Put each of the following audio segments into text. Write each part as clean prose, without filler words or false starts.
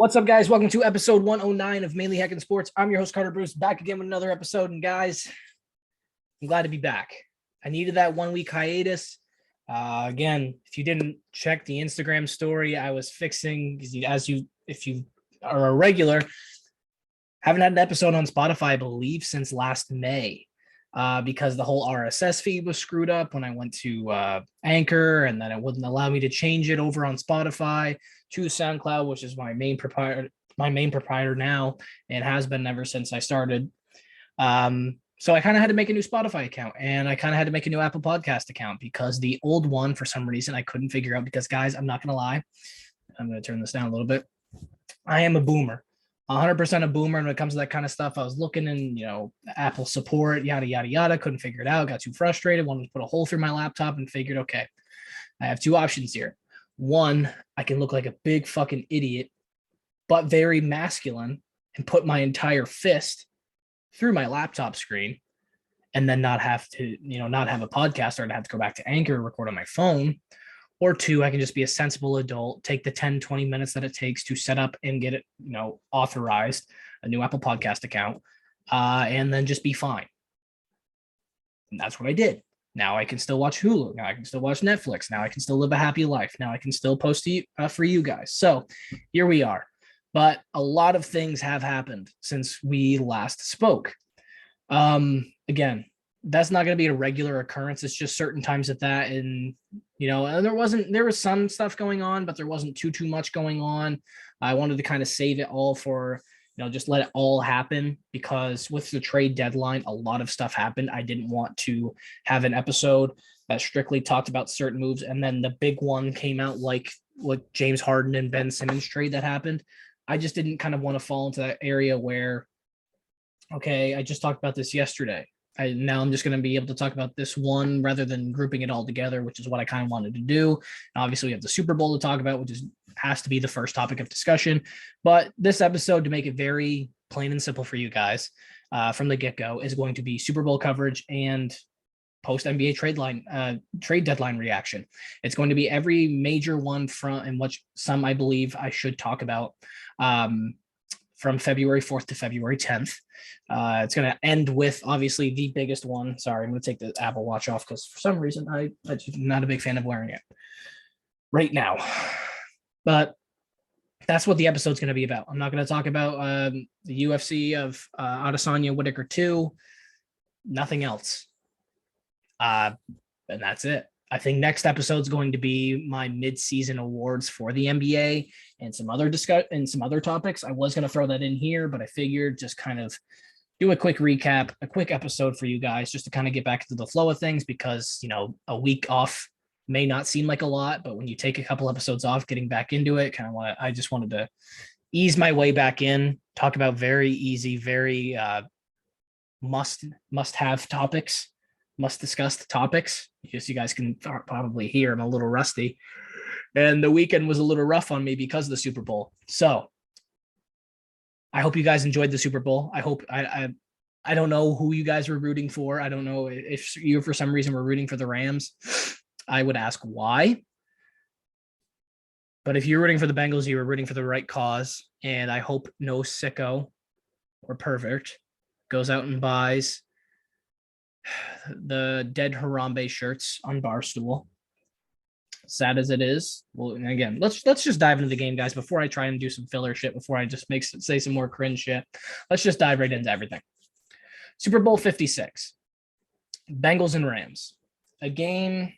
What's up, guys? Welcome to episode 109 of Maine-Ly Heckin Sports. I'm your host, Carter Bruce, back again with another episode. And guys, I'm glad to be back. I needed that 1 week hiatus. Again, if you didn't check the Instagram story, I was fixing, if you are a regular, haven't had an episode on Spotify, I believe, since last May. Because the whole RSS feed was screwed up when I went to Anchor, and then it wouldn't allow me to change it over on Spotify to SoundCloud, which is my main proprietor now, and has been ever since I started. So I kind of had to make a new Spotify account, and I kind of had to make a new Apple Podcast account because the old one, for some reason, I couldn't figure out. Because, guys, I'm not going to lie. I'm going to turn this down a little bit. I am a boomer. 100% a boomer. And when it comes to that kind of stuff, I was looking in, Apple support, yada, yada, yada. Couldn't figure it out. Got too frustrated. Wanted to put a hole through my laptop and figured, okay, I have two options here. One, I can look like a big fucking idiot, but very masculine, and put my entire fist through my laptop screen and then not have to, not have a podcast or to have to go back to Anchor and record on my phone. Or two, I can just be a sensible adult, take the 10, 20 minutes that it takes to set up and get it, authorized, a new Apple Podcast account, and then just be fine. And that's what I did. Now I can still watch Hulu. Now I can still watch Netflix. Now I can still live a happy life. Now I can still post for you guys. So here we are. But a lot of things have happened since we last spoke. Again, that's not going to be a regular occurrence. It's just certain times at that. And, and there was some stuff going on, but there wasn't too much going on. I wanted to kind of save it all for, just let it all happen, because with the trade deadline, a lot of stuff happened. I didn't want to have an episode that strictly talked about certain moves. And then the big one came out like James Harden and Ben Simmons trade that happened. I just didn't kind of want to fall into that area where, okay, I just talked about this yesterday. Now I'm just going to be able to talk about this one rather than grouping it all together, which is what I kind of wanted to do. And obviously, we have the Super Bowl to talk about, which has to be the first topic of discussion. But this episode, to make it very plain and simple for you guys from the get-go, is going to be Super Bowl coverage and post-NBA trade deadline reaction. It's going to be every major one in which some I believe I should talk about from February 4th to February 10th. It's going to end with, obviously, the biggest one. Sorry, I'm going to take the Apple Watch off because for some reason I'm not a big fan of wearing it right now. But that's what the episode's going to be about. I'm not going to talk about the UFC of Adesanya Whitaker 2. Nothing else. And that's it. I think next episode is going to be my mid-season awards for the NBA and some other topics. I was going to throw that in here, but I figured just kind of do a quick recap, a quick episode for you guys, just to kind of get back into the flow of things, because, a week off may not seem like a lot, but when you take a couple episodes off, getting back into it, I just wanted to ease my way back in, talk about very easy, very must-have topics. Must discuss the topics. Just you guys can probably hear I'm a little rusty, and the weekend was a little rough on me because of the Super Bowl. So I hope you guys enjoyed the Super Bowl. I hope I don't know who you guys were rooting for. I don't know if you for some reason were rooting for the Rams. I would ask why. But if you're rooting for the Bengals, you were rooting for the right cause. And I hope no sicko or pervert goes out and buys the dead Harambe shirts on Barstool. Sad as it is. Well, again, let's just dive into the game, guys, before I try and do some filler shit, before I just say some more cringe shit. Let's just dive right into everything. Super Bowl 56. Bengals and Rams. A game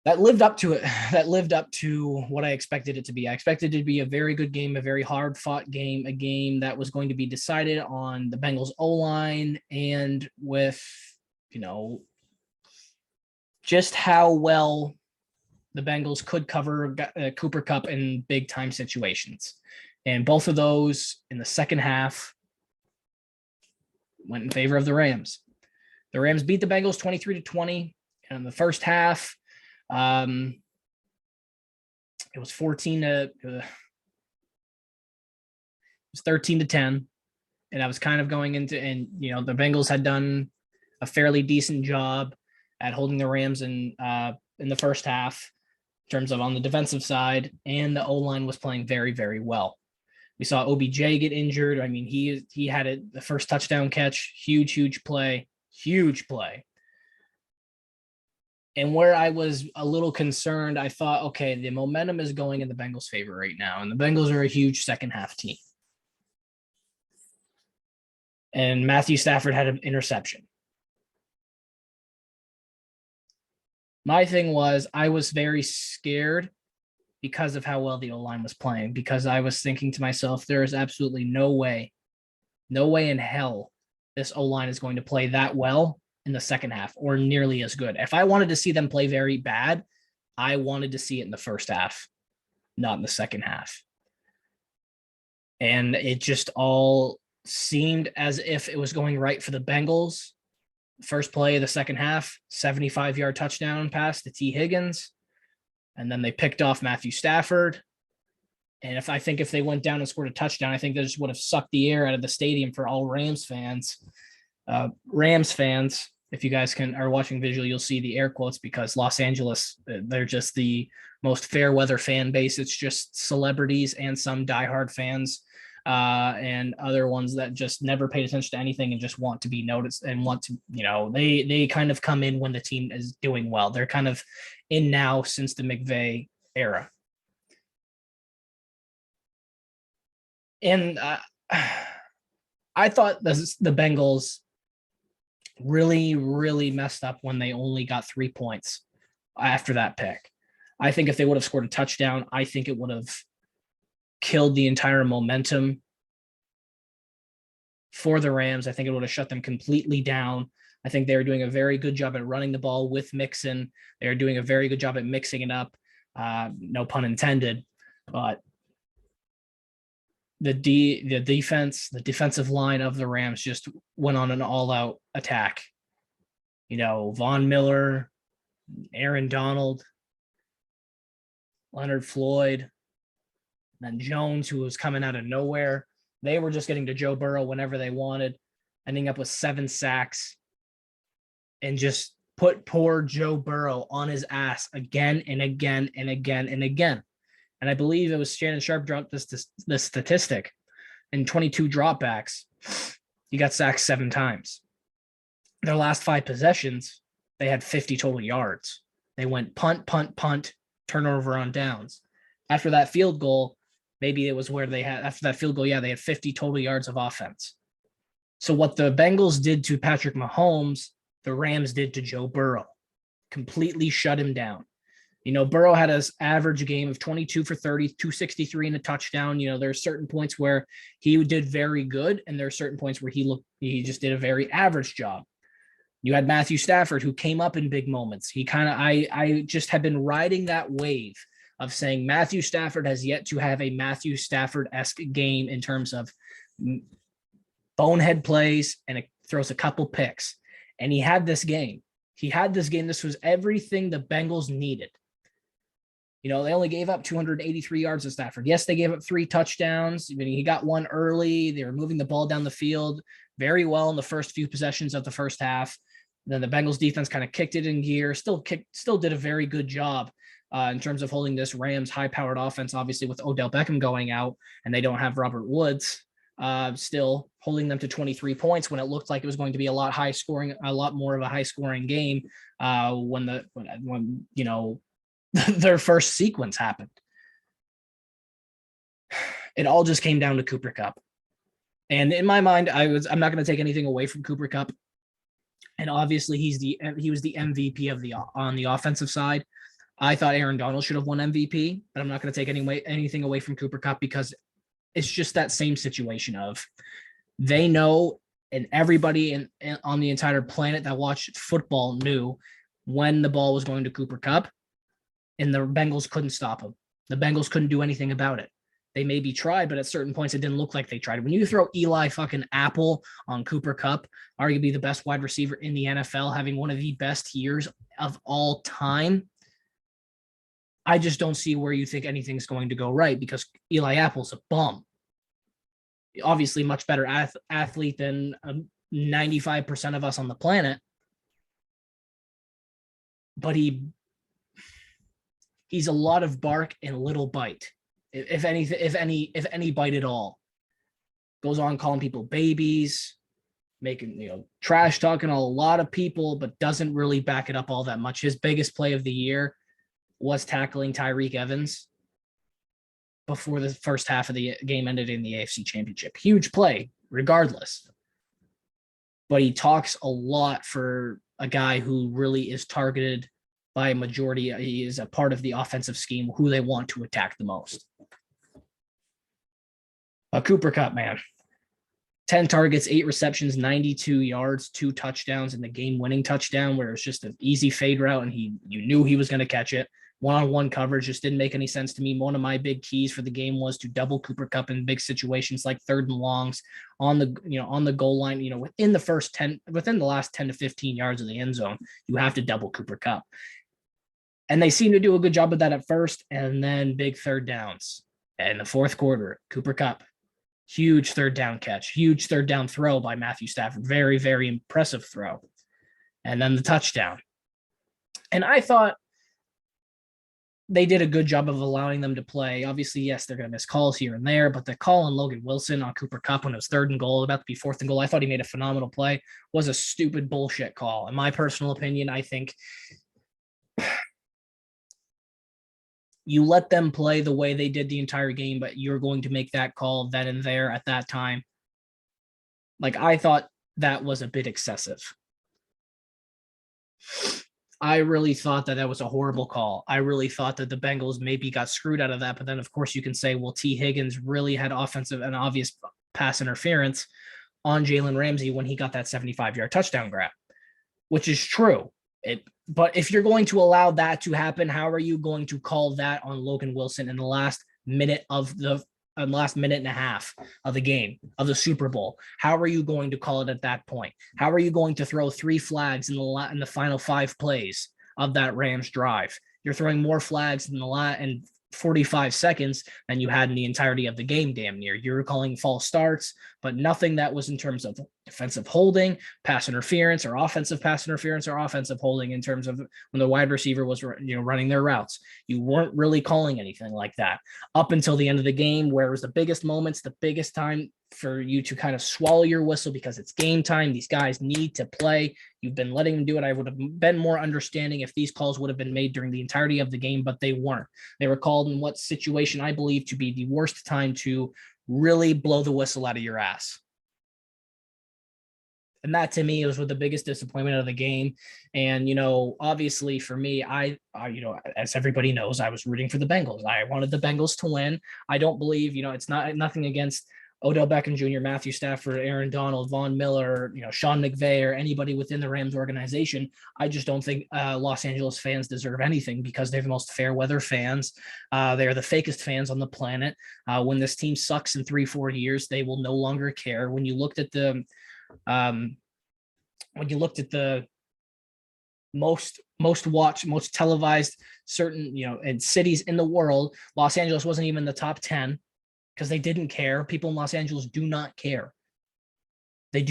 that lived up to it, that lived up to what I expected it to be. I expected it to be a very good game, a very hard-fought game, a game that was going to be decided on the Bengals O-line and with, just how well the Bengals could cover Cooper Kupp in big-time situations. And both of those in the second half went in favor of the Rams. The Rams beat the Bengals 23-20 in the first half. It was 13-10, and I was kind of going into, and the Bengals had done a fairly decent job at holding the Rams in the first half. terms of on the defensive side, and the O-line was playing very, very well. We saw OBJ get injured. I mean, he had the first touchdown catch, huge play. And where I was a little concerned, I thought, okay, the momentum is going in the Bengals' favor right now, and the Bengals are a huge second half team. And Matthew Stafford had an interception. My thing was, I was very scared because of how well the O-line was playing, because I was thinking to myself, there is absolutely no way in hell this O-line is going to play that well in the second half or nearly as good. If I wanted to see them play very bad, I wanted to see it in the first half, not in the second half. And it just all seemed as if it was going right for the Bengals. First play of the second half, 75-yard touchdown pass to T. Higgins. And then they picked off Matthew Stafford. And if they went down and scored a touchdown, I think they just would have sucked the air out of the stadium for all Rams fans. Rams fans, if you guys are watching visual, you'll see the air quotes, because Los Angeles, they're just the most fair weather fan base. It's just celebrities and some diehard fans and other ones that just never paid attention to anything and just want to be noticed and want to, they kind of come in when the team is doing well. They're kind of in now since the McVay era. And I thought the Bengals really messed up when they only got 3 points after that pick. I think if they would have scored a touchdown, I think it would have killed the entire momentum for the Rams. I think it would have shut them completely down. I think they were doing a very good job at running the ball with Mixon. They were doing a very good job at mixing it up. No pun intended, but the defensive line of the Rams just went on an all-out attack. Von Miller, Aaron Donald, Leonard Floyd, then Jones, who was coming out of nowhere. They were just getting to Joe Burrow whenever they wanted, ending up with 7 sacks, and just put poor Joe Burrow on his ass again and again and again and again. And I believe it was Shannon Sharp dropped this statistic. In 22 dropbacks, he got sacked 7 times. Their last 5 possessions, they had 50 total yards. They went punt, turnover on downs. After that field goal, maybe it was where they had, after that field goal, they had 50 total yards of offense. So what the Bengals did to Patrick Mahomes, the Rams did to Joe Burrow. Completely shut him down. Burrow had an average game of 22 for 30, 263 and a touchdown. There are certain points where he did very good, and there are certain points where he just did a very average job. You had Matthew Stafford, who came up in big moments. I just have been riding that wave of saying Matthew Stafford has yet to have a Matthew Stafford-esque game in terms of bonehead plays, and it throws a couple picks. And he had this game. This was everything the Bengals needed. They only gave up 283 yards to Stafford. Yes, they gave up 3 touchdowns. He got one early. They were moving the ball down the field very well in the first few possessions of the first half. Then the Bengals defense kind of kicked it in gear, still did a very good job in terms of holding this Rams high-powered offense, obviously with Odell Beckham going out, and they don't have Robert Woods, still holding them to 23 points when it looked like it was going to be a lot more of a high-scoring game when their first sequence happened. It all just came down to Cooper Kupp. And in my mind, I'm not going to take anything away from Cooper Kupp. And obviously he was the MVP on the offensive side. I thought Aaron Donald should have won MVP, but I'm not going to take anything away from Cooper Kupp, because it's just that same situation of they know, and everybody on the entire planet that watched football knew when the ball was going to Cooper Kupp. And the Bengals couldn't stop him. The Bengals couldn't do anything about it. They maybe tried, but at certain points, it didn't look like they tried. When you throw Eli fucking Apple on Cooper Kupp, arguably the best wide receiver in the NFL, having one of the best years of all time, I just don't see where you think anything's going to go right, because Eli Apple's a bum. Obviously, much better athlete than 95% of us on the planet. But He's a lot of bark and little bite, if any bite at all. Goes on calling people babies, making, trash talking a lot of people, but doesn't really back it up all that much. His biggest play of the year was tackling Tyreek Evans before the first half of the game ended in the AFC Championship. Huge play, regardless. But he talks a lot for a guy who really is targeted by a majority. He is a part of the offensive scheme, who they want to attack the most. A Cooper Kupp, man. 10 targets, 8 receptions, 92 yards, 2 touchdowns, and the game-winning touchdown where it was just an easy fade route and you knew he was going to catch it. One-on-one coverage just didn't make any sense to me. One of my big keys for the game was to double Cooper Kupp in big situations like 3rd and longs on the goal line, within the last 10 to 15 yards of the end zone, you have to double Cooper Kupp. And they seem to do a good job of that at first, and then big third downs. In the fourth quarter, Cooper Kupp, huge third down catch, huge third down throw by Matthew Stafford. Very, very impressive throw. And then the touchdown. And I thought they did a good job of allowing them to play. Obviously, yes, they're going to miss calls here and there, but the call on Logan Wilson on Cooper Kupp when it was 3rd and goal, about to be 4th and goal, I thought he made a phenomenal play, was a stupid bullshit call. In my personal opinion, I think you let them play the way they did the entire game, but you're going to make that call then and there at that time. Like, I thought that was a bit excessive. I really thought that was a horrible call. I really thought that the Bengals maybe got screwed out of that. But then, of course, you can say, well, T. Higgins really had offensive and obvious pass interference on Jalen Ramsey when he got that 75-yard touchdown grab, which is true. But if you're going to allow that to happen, how are you going to call that on Logan Wilson in the last minute and a half of the game, of the Super Bowl? How are you going to call it at that point? How are you going to throw 3 flags in the final 5 plays of that Rams drive? You're throwing more flags in 45 seconds than you had in the entirety of the game, damn near. You're calling false starts, but nothing that was in terms of defensive holding, pass interference, or offensive pass interference, or offensive holding in terms of when the wide receiver was running their routes. You weren't really calling anything like that up until the end of the game, where it was the biggest moments, the biggest time for you to kind of swallow your whistle because it's game time. These guys need to play. You've been letting them do it. I would have been more understanding if these calls would have been made during the entirety of the game, but they weren't. They were called in what situation I believe to be the worst time to really blow the whistle out of your ass. And that, to me, was the biggest disappointment of the game. And, obviously for me, I as everybody knows, I was rooting for the Bengals. I wanted the Bengals to win. I don't believe, it's nothing against Odell Beckham Jr., Matthew Stafford, Aaron Donald, Von Miller, Sean McVay, or anybody within the Rams organization. I just don't think Los Angeles fans deserve anything because they're the most fair weather fans. They're the fakest fans on the planet. When this team sucks in 3-4 years, they will no longer care. When you looked at the most watched, most televised certain, in cities in the world, Los Angeles wasn't even in the top 10 because they didn't care. People in Los Angeles do not care. They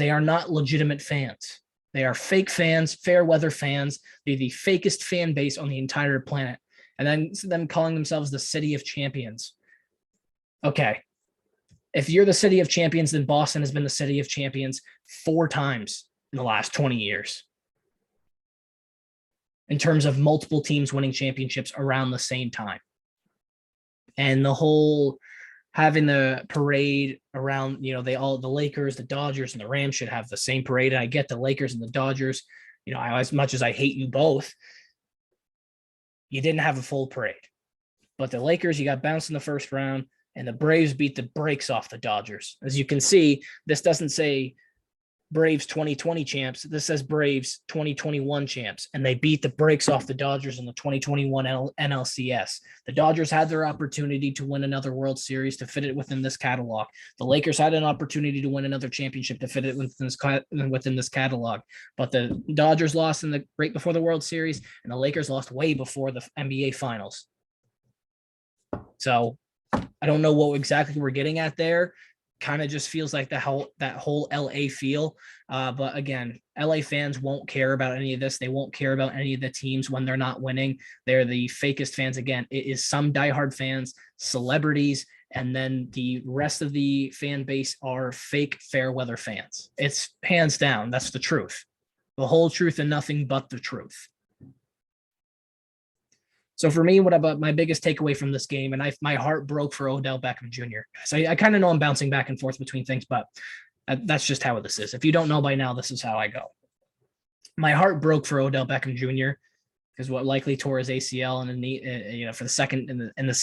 are not legitimate fans. They are fake fans, fair weather fans. They're the fakest fan base on the entire planet. And then them calling themselves the City of Champions. Okay. If you're the City of Champions, then Boston has been the City of Champions 4 times in the last 20 years. In terms of multiple teams winning championships around the same time. And the whole having the parade around, the Lakers, the Dodgers, and the Rams should have the same parade. And I get the Lakers and the Dodgers, as much as I hate you both, you didn't have a full parade. But the Lakers, you got bounced in the first round, and the Braves beat the brakes off the Dodgers. As you can see, this doesn't say Braves 2020 champs. This says Braves 2021 champs, and they beat the brakes off the Dodgers in the 2021 NLCS. The Dodgers had their opportunity to win another World Series to fit it within this catalog. The Lakers had an opportunity to win another championship to fit it within this catalog, but the Dodgers lost right before the World Series, and the Lakers lost way before the NBA Finals. So I don't know what exactly we're getting at there. kind of just feels like that whole LA feel. But again, LA fans won't care about any of this. They won't care about any of the teams when they're not winning. They're the fakest fans. Again, it is some diehard fans, celebrities, and then the rest of the fan base are fake fair weather fans. It's hands down. That's the truth. The whole truth and nothing but the truth. So for me, what about my biggest takeaway from this game, and my heart broke for Odell Beckham Jr. So I kind of know I'm bouncing back and forth between things, but that's just how this is. If you don't know by now, this is how I go. My heart broke for Odell Beckham Jr. because what likely tore his ACL and the knee, for the second in the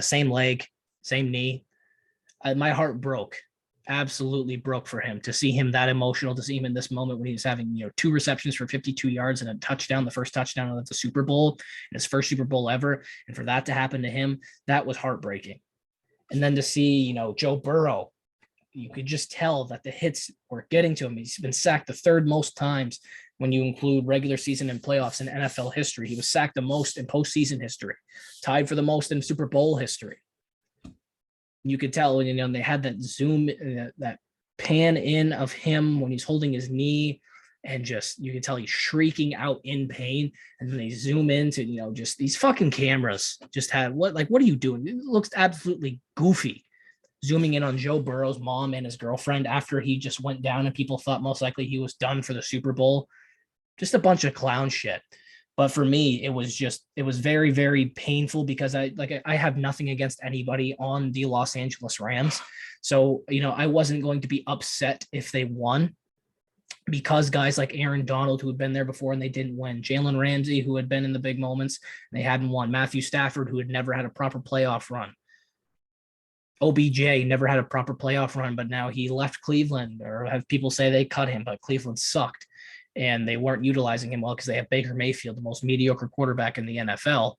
same leg, same knee. My heart broke. Absolutely broke for him to see him that emotional, to see him in this moment when he's having 2 receptions for 52 yards and a touchdown, the first touchdown of the Super Bowl, his first Super Bowl ever, and for that to happen to him, that was heartbreaking. And then to see Joe Burrow, you could just tell that the hits were getting to him. He's been sacked the 3rd most times when you include regular season and playoffs in NFL history. He was sacked the most in postseason history, tied for the most in Super Bowl history. You could tell when they had that zoom, that pan in of him when he's holding his knee, and just you can tell he's shrieking out in pain. And then they zoom into just these fucking cameras. Just had what are you doing? It looks absolutely goofy. Zooming in on Joe Burrow's mom and his girlfriend after he just went down, and people thought most likely he was done for the Super Bowl. Just a bunch of clown shit. But for me, it was very, very painful because I have nothing against anybody on the Los Angeles Rams. So, I wasn't going to be upset if they won, because guys like Aaron Donald, who had been there before and they didn't win, Jalen Ramsey, who had been in the big moments, and they hadn't won, Matthew Stafford, who had never had a proper playoff run, OBJ never had a proper playoff run, but now he left Cleveland, or have people say they cut him, but Cleveland sucked. And they weren't utilizing him well because they have Baker Mayfield, the most mediocre quarterback in the NFL.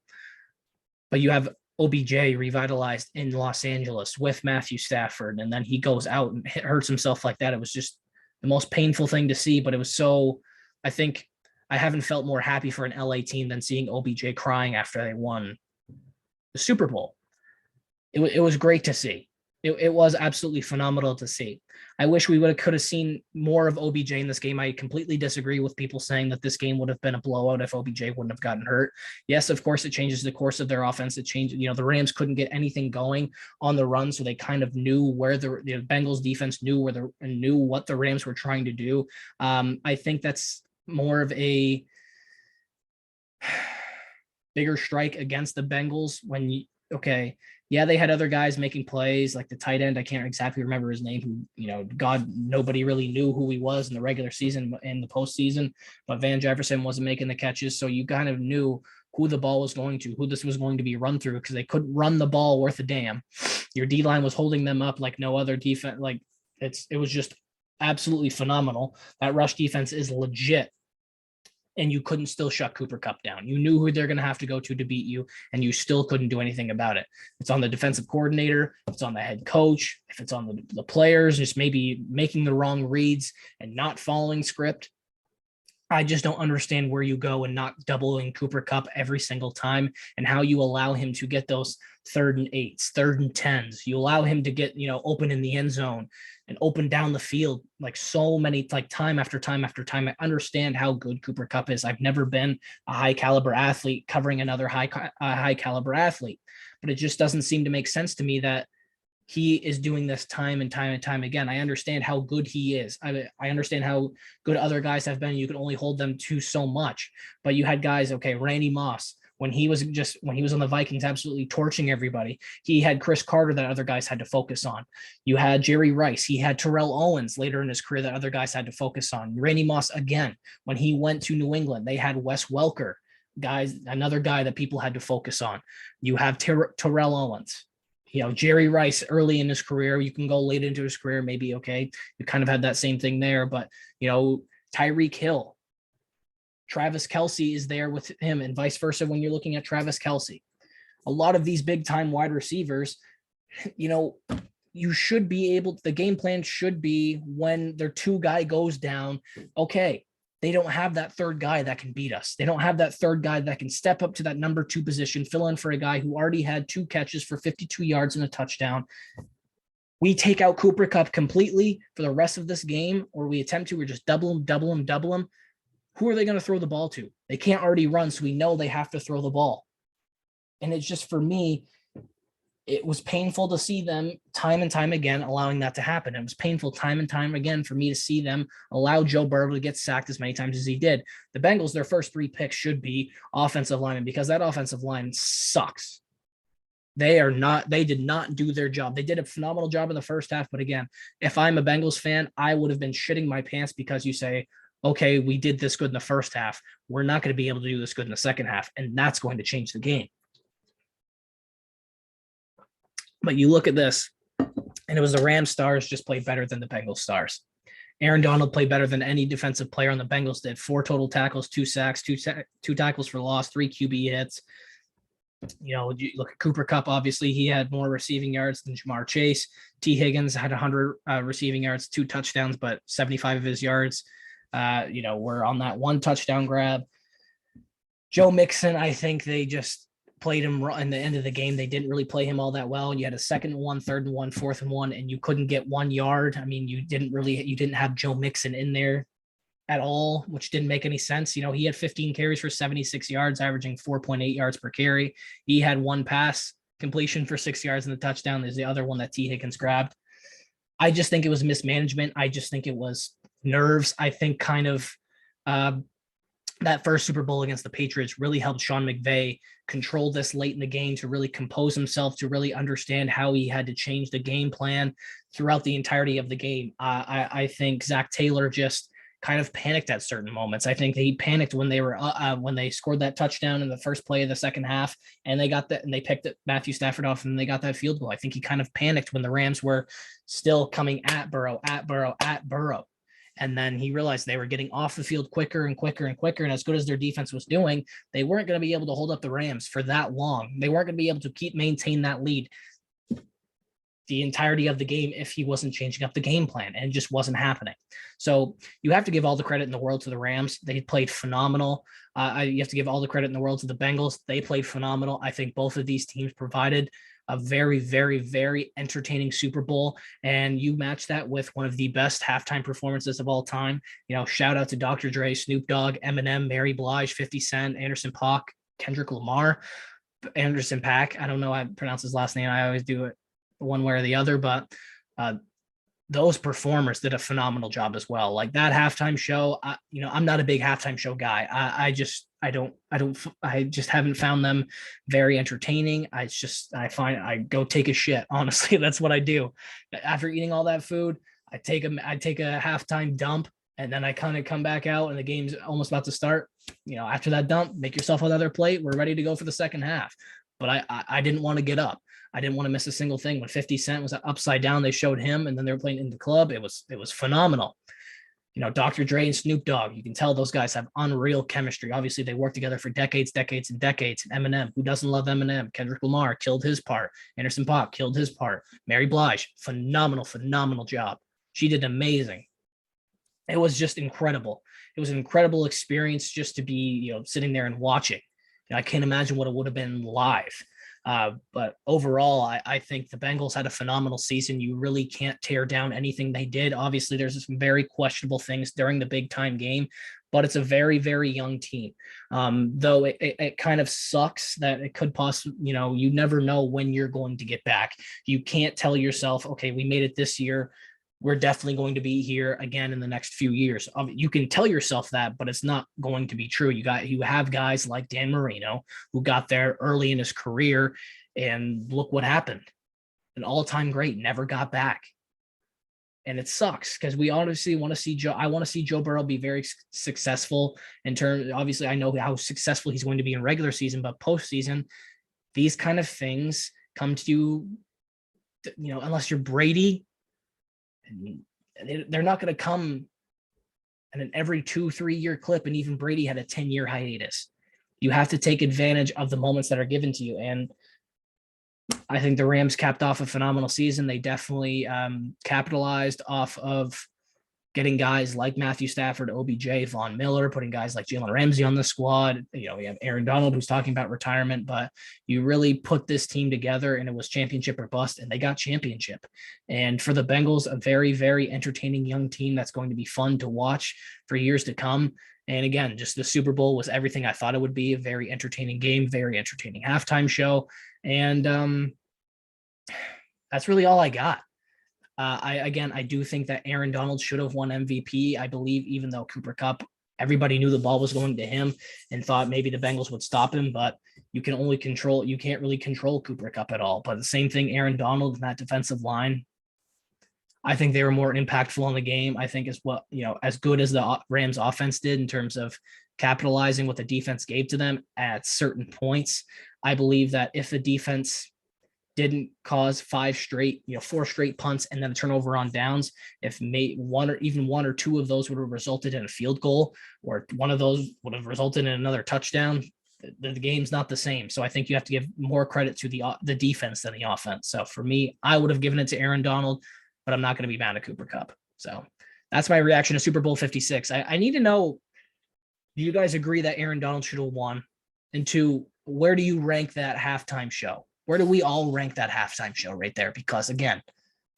But you have OBJ revitalized in Los Angeles with Matthew Stafford, and then he goes out and hurts himself like that. It was just the most painful thing to see, but it was so, I think I haven't felt more happy for an LA team than seeing OBJ crying after they won the Super Bowl. It was great to see. It was absolutely phenomenal to see. I wish we could have seen more of OBJ in this game. I completely disagree with people saying that this game would have been a blowout if OBJ wouldn't have gotten hurt. Yes, of course, it changes the course of their offense. It changed, the Rams couldn't get anything going on the run, so they kind of knew where the Bengals defense knew what the Rams were trying to do. I think that's more of a bigger strike against the Bengals when they had other guys making plays, like the tight end. I can't exactly remember his name, who, nobody really knew who he was in the regular season and the postseason, but Van Jefferson wasn't making the catches. So you kind of knew who the ball was going to, who this was going to be run through, because they couldn't run the ball worth a damn. Your D-line was holding them up like no other defense. It was just absolutely phenomenal. That rush defense is legit. And you couldn't still shut Cooper Kupp down. You knew who they're going to have to go to beat you, and you still couldn't do anything about it. It's on the defensive coordinator. It's on the head coach. If it's on the players, just maybe making the wrong reads and not following script. I just don't understand where you go and not doubling Cooper Kupp every single time, and how you allow him to get those 3rd and 8s, 3rd and 10s. You allow him to get, open in the end zone and open down the field so many, time after time after time. I understand how good Cooper Kupp is. I've never been a high caliber athlete covering another high caliber athlete, but it just doesn't seem to make sense to me that he is doing this time and time and time again. I understand how good he is. I understand how good other guys have been. You can only hold them to so much, but you had guys, Randy Moss, when he was on the Vikings, absolutely torching everybody. He had Chris Carter that other guys had to focus on. You had Jerry Rice. He had Terrell Owens later in his career that other guys had to focus on. Randy Moss, again, when he went to New England, they had Wes Welker, another guy that people had to focus on. You have Terrell Owens. Jerry Rice early in his career. You can go late into his career, maybe, you kind of had that same thing there. But, Tyreek Hill, Travis Kelce is there with him, and vice versa when you're looking at Travis Kelce. A lot of these big-time wide receivers, you should be able – the game plan should be when their 2 guy goes down, they don't have that 3rd guy that can beat us. They don't have that 3rd guy that can step up to that number 2 position, fill in for a guy who already had 2 catches for 52 yards and a touchdown. we take out Cooper Kupp completely for the rest of this game, or we attempt to, or just double him, who are they going to throw the ball to? They can't already run, so we know they have to throw the ball. And it's just, for me, it was painful to see them time and time again allowing that to happen. It was painful time and time again for me to see them allow Joe Burrow to get sacked as many times as he did. The Bengals, their first 3 picks should be offensive linemen, because that offensive line sucks. They did not do their job. They did a phenomenal job in the first half. But again, if I'm a Bengals fan, I would have been shitting my pants, because you say, okay, we did this good in the first half. We're not going to be able to do this good in the second half. And that's going to change the game. But you look at this, and it was the Rams stars just played better than the Bengals stars. Aaron Donald played better than any defensive player on the Bengals did. 4 total tackles, 2 sacks, 2 tackles for loss, 3 QB hits. You know, you look at Cooper Kupp, obviously he had more receiving yards than Jamar Chase. T. Higgins had 100 receiving yards, 2 touchdowns, but 75 of his yards, were on that 1 touchdown grab. Joe Mixon, I think they just played him in the end of the game. They didn't really play him all that well. You had a 2nd and 1, 3rd and 1, 4th and 1, and you couldn't get 1 yard. I mean, you didn't have Joe Mixon in there at all, which didn't make any sense. You know, he had 15 carries for 76 yards, averaging 4.8 yards per carry. He had 1 pass completion for 6 yards in the touchdown. There's the other one that T. Higgins grabbed. I just think it was mismanagement. I just think it was nerves. I think kind of that first Super Bowl against the Patriots really helped Sean McVay control this late in the game, to really compose himself, to really understand how he had to change the game plan throughout the entirety of the game. I think Zach Taylor just kind of panicked at certain moments. I think he panicked when they scored that touchdown in the first play of the second half, and they picked Matthew Stafford off, and they got that field goal. I think he kind of panicked when the Rams were still coming at Burrow. And then he realized they were getting off the field quicker and quicker and quicker. And as good as their defense was doing, they weren't going to be able to hold up the Rams for that long. They weren't going to be able to maintain that lead the entirety of the game if he wasn't changing up the game plan, and it just wasn't happening. So you have to give all the credit in the world to the Rams. They played phenomenal. You have to give all the credit in the world to the Bengals. They played phenomenal. I think both of these teams provided a very, very, very entertaining Super Bowl. And you match that with one of the best halftime performances of all time. You know, shout out to Dr. Dre, Snoop Dogg, Eminem, Mary Blige, 50 Cent, Anderson .Paak, Kendrick Lamar, Anderson .Paak. I don't know how to pronounce his last name. I always do it one way or the other, but those performers did a phenomenal job as well. Like that halftime show, I'm not a big halftime show guy. I just haven't found them very entertaining. I go take a shit. Honestly, that's what I do. After eating all that food, I take a halftime dump, and then I kind of come back out and the game's almost about to start. You know, after that dump, make yourself another plate. We're ready to go for the second half. But I didn't want to get up. I didn't want to miss a single thing. When 50 Cent was upside down, they showed him, and then they were playing in the club. It was phenomenal. You know, Dr. Dre and Snoop Dogg, you can tell those guys have unreal chemistry. Obviously, they worked together for decades. And Eminem, who doesn't love Eminem? Kendrick Lamar killed his part. Anderson .Paak killed his part. Mary Blige, phenomenal job. She did amazing. It was just incredible. It was an incredible experience just to be, sitting there and watching. I can't imagine what it would have been live. But overall, I think the Bengals had a phenomenal season. You really can't tear down anything they did. Obviously, there's some very questionable things during the big time game, but it's a very, very young team. Though it kind of sucks that it could possibly, you never know when you're going to get back. You can't tell yourself, okay, we made it this year, we're definitely going to be here again in the next few years. You can tell yourself that, but it's not going to be true. You have guys like Dan Marino who got there early in his career, and look what happened. An all-time great, never got back. And it sucks because we honestly want to see I want to see Joe Burrow be very successful in terms. Obviously, I know how successful he's going to be in regular season, but postseason, these kind of things come to you, unless you're Brady. They're not going to come in an every 2-3 year clip, and even Brady had a 10-year hiatus. You have to take advantage of the moments that are given to you, and I think the Rams capped off a phenomenal season. They definitely capitalized off of getting guys like Matthew Stafford, OBJ, Von Miller, putting guys like Jalen Ramsey on the squad. We have Aaron Donald, who's talking about retirement, but you really put this team together and it was championship or bust, and they got championship. And for the Bengals, a very, very entertaining young team that's going to be fun to watch for years to come. And again, just the Super Bowl was everything I thought it would be. A very entertaining game, very entertaining halftime show. And that's really all I got. I do think that Aaron Donald should have won MVP. I believe, even though Cooper Kupp, everybody knew the ball was going to him and thought maybe the Bengals would stop him, but you can't really control Cooper Kupp at all. But the same thing, Aaron Donald and that defensive line, I think they were more impactful on the game. I think as well, as good as the Rams offense did in terms of capitalizing what the defense gave to them at certain points. I believe that if the defense didn't cause four straight punts and then a turnover on downs, if one or two of those would have resulted in a field goal, or one of those would have resulted in another touchdown, the game's not the same. So I think you have to give more credit to the defense than the offense. So for me, I would have given it to Aaron Donald, but I'm not going to be mad at Cooper Kupp. So that's my reaction to Super Bowl 56. I need to know, do you guys agree that Aaron Donald should have won? And two, where do you rank that halftime show? Where do we all rank that halftime show right there? Because again,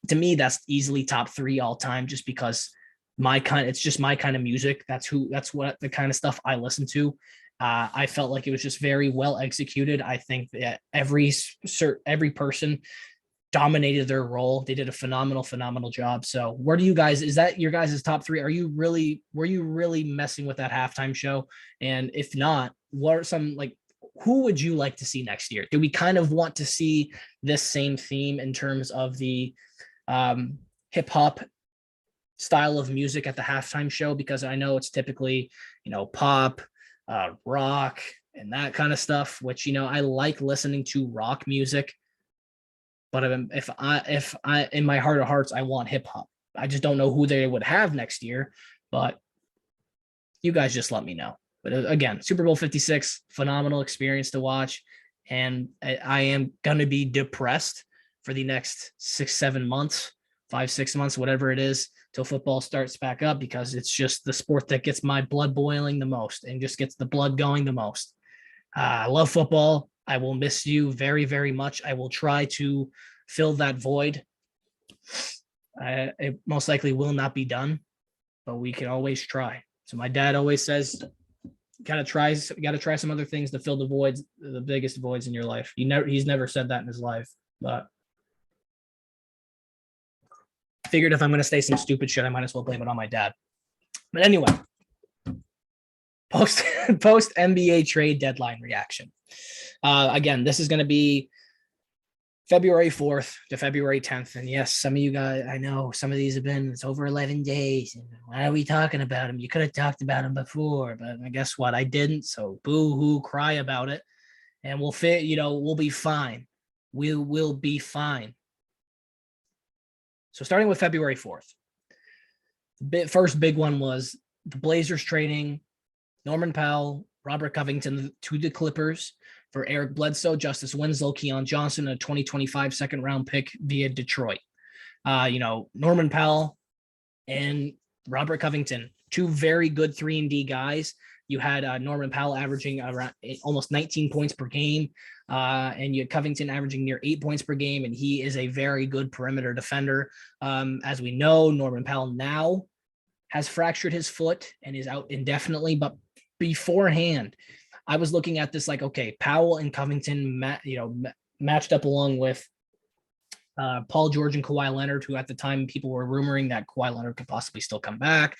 to me, that's easily top 3 all time, just because it's just my kind of music. That's what the kind of stuff I listen to. I felt like it was just very well executed. I think that every person dominated their role. They did a phenomenal job. So where do you guys, is that your guys' top 3? Were you really messing with that halftime show? And if not, what are some, who would you like to see next year? Do we kind of want to see this same theme in terms of the hip hop style of music at the halftime show? Because I know it's typically, pop, rock, and that kind of stuff, which, I like listening to rock music. But if I, in my heart of hearts, I want hip hop. I just don't know who they would have next year, but you guys just let me know. But again, Super Bowl 56, phenomenal experience to watch. And I am going to be depressed for the next 6 months, 6 months, whatever it is, till football starts back up, because it's just the sport that gets my blood boiling the most and just gets the blood going the most. I love football. I will miss you very, very much. I will try to fill that void. It most likely will not be done, but we can always try. So my dad always says, gotta try some other things to fill the voids, the biggest voids in your life. He's never said that in his life, but I figured if I'm going to say some stupid shit, I might as well blame it on my dad. But anyway, post NBA trade deadline reaction. Again, this is going to be February 4th to February 10th. And yes, some of you guys, I know some of these it's over 11 days. And why are we talking about them? You could have talked about them before, but guess what? I didn't. So boo-hoo, cry about it. And we'll be fine. We will be fine. So starting with February 4th, the first big one was the Blazers trading Norman Powell, Robert Covington to the Clippers for Eric Bledsoe, Justice Winslow, Keon Johnson, a 2025 second-round pick via Detroit. Norman Powell and Robert Covington, two very good 3-and-D guys. You had Norman Powell averaging around almost 19 points per game, and you had Covington averaging near 8 points per game, and he is a very good perimeter defender. As we know, Norman Powell now has fractured his foot and is out indefinitely, but beforehand, I was looking at this okay, Powell and Covington, matched up along with Paul George and Kawhi Leonard, who at the time people were rumoring that Kawhi Leonard could possibly still come back.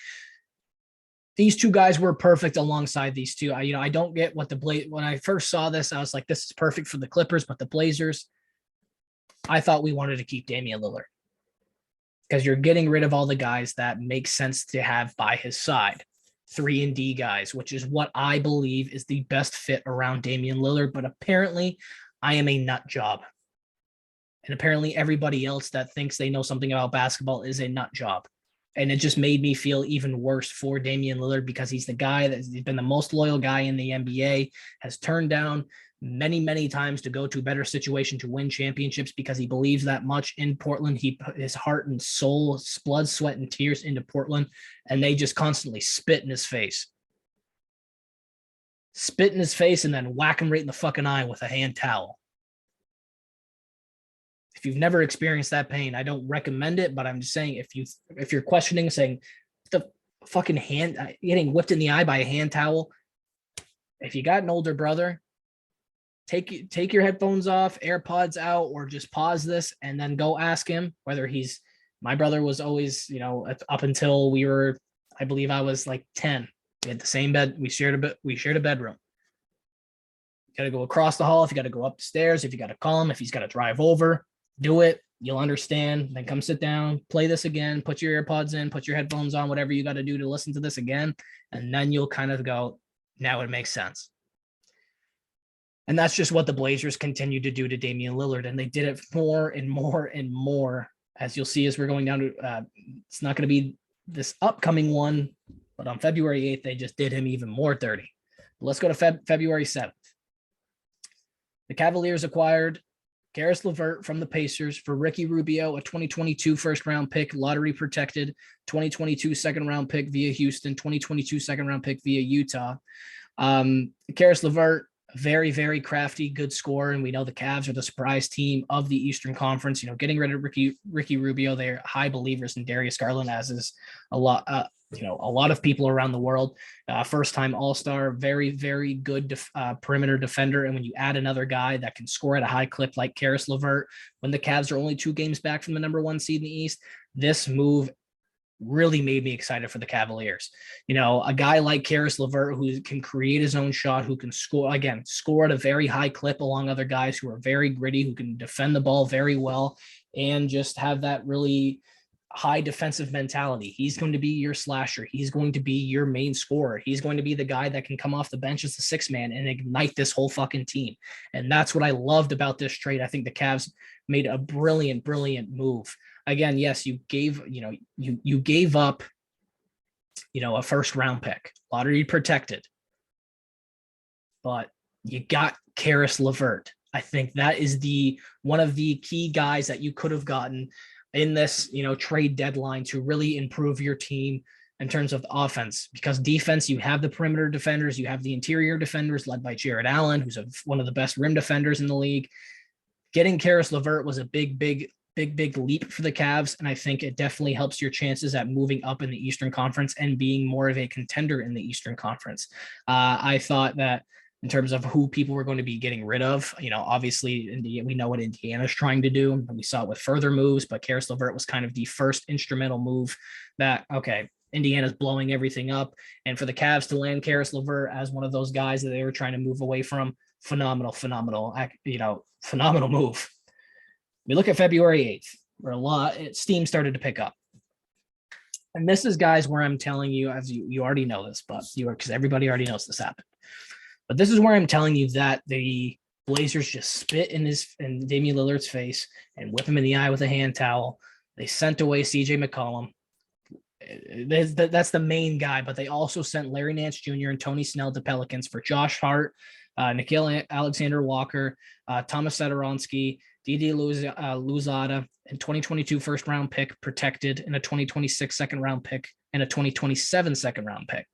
These two guys were perfect alongside these two. I don't get what when I first saw this, I was like, this is perfect for the Clippers, but the Blazers, I thought we wanted to keep Damian Lillard because you're getting rid of all the guys that make sense to have by his side. 3-and-D guys, which is what I believe is the best fit around Damian Lillard. But apparently I am a nut job. And apparently everybody else that thinks they know something about basketball is a nut job. And it just made me feel even worse for Damian Lillard because he's the guy that's been the most loyal guy in the NBA, has turned down many, many times to go to a better situation to win championships because he believes that much in Portland. He put his heart and soul, blood, sweat, and tears into Portland, and they just constantly spit in his face. Spit in his face and then whack him right in the fucking eye with a hand towel. If you've never experienced that pain, I don't recommend it, but I'm just saying if you're questioning, saying the fucking hand getting whipped in the eye by a hand towel, if you got an older brother, take your headphones off, AirPods out, or just pause this and then go ask him whether he's. My brother was always, up until I believe I was like 10. We had the same bed. We shared a bedroom. You got to go across the hall. If you got to go up the stairs, if you got to call him, if he's got to drive over, do it. You'll understand. Then come sit down, play this again, put your AirPods in, put your headphones on, whatever you got to do to listen to this again. And then you'll kind of go, now it makes sense. And that's just what the Blazers continue to do to Damian Lillard. And they did it more and more and more, as you'll see as we're going down to, it's not going to be this upcoming one, but on February 8th, they just did him even more dirty. But let's go to February 7th. The Cavaliers acquired Caris LeVert from the Pacers for Ricky Rubio, a 2022 first-round pick, lottery protected, 2022 second-round pick via Houston, 2022 second-round pick via Utah. Caris LeVert, very, very crafty, good scorer, and we know the Cavs are the surprise team of the Eastern Conference. Getting rid of Ricky Rubio, they're high believers in Darius Garland, as is a lot of people around the world. First-time All-Star, very, very good perimeter defender, and when you add another guy that can score at a high clip like Caris LeVert, when the Cavs are only 2 games back from the number 1 seed in the East, this move really made me excited for the Cavaliers. A guy like Caris LeVert who can create his own shot, who can score at a very high clip along other guys who are very gritty, who can defend the ball very well, and just have that really high defensive mentality. He's going to be your slasher. He's going to be your main scorer. He's going to be the guy that can come off the bench as the 6th man and ignite this whole fucking team. And that's what I loved about this trade. I think the Cavs made a brilliant, brilliant move. Again, yes, you gave up, a first round pick, lottery protected, but you got Caris LeVert. I think that is one of the key guys that you could have gotten in this, trade deadline to really improve your team in terms of the offense, because defense, you have the perimeter defenders, you have the interior defenders led by Jared Allen, who's one of the best rim defenders in the league. Getting Caris LeVert was a big leap for the Cavs, and I think it definitely helps your chances at moving up in the Eastern Conference and being more of a contender in the Eastern Conference. I thought that in terms of who people were going to be getting rid of, obviously we know what Indiana's trying to do, and we saw it with further moves, but Caris LeVert was kind of the first instrumental move that, okay, Indiana's blowing everything up, and for the Cavs to land Caris LeVert as one of those guys that they were trying to move away from, phenomenal move. We look at February 8th, where steam started to pick up. And this is, guys, where I'm telling you, as you already know this, but because everybody already knows this happened. But this is where I'm telling you that the Blazers just spit in Damian Lillard's face and whip him in the eye with a hand towel. They sent away CJ McCollum. That's the main guy, but they also sent Larry Nance Jr. and Tony Snell to Pelicans for Josh Hart, Nickeil Alexander-Walker, Thomas Satoransky, Didi Louzada, and 2022 first-round pick protected, and a 2026 second-round pick, and a 2027 second-round pick.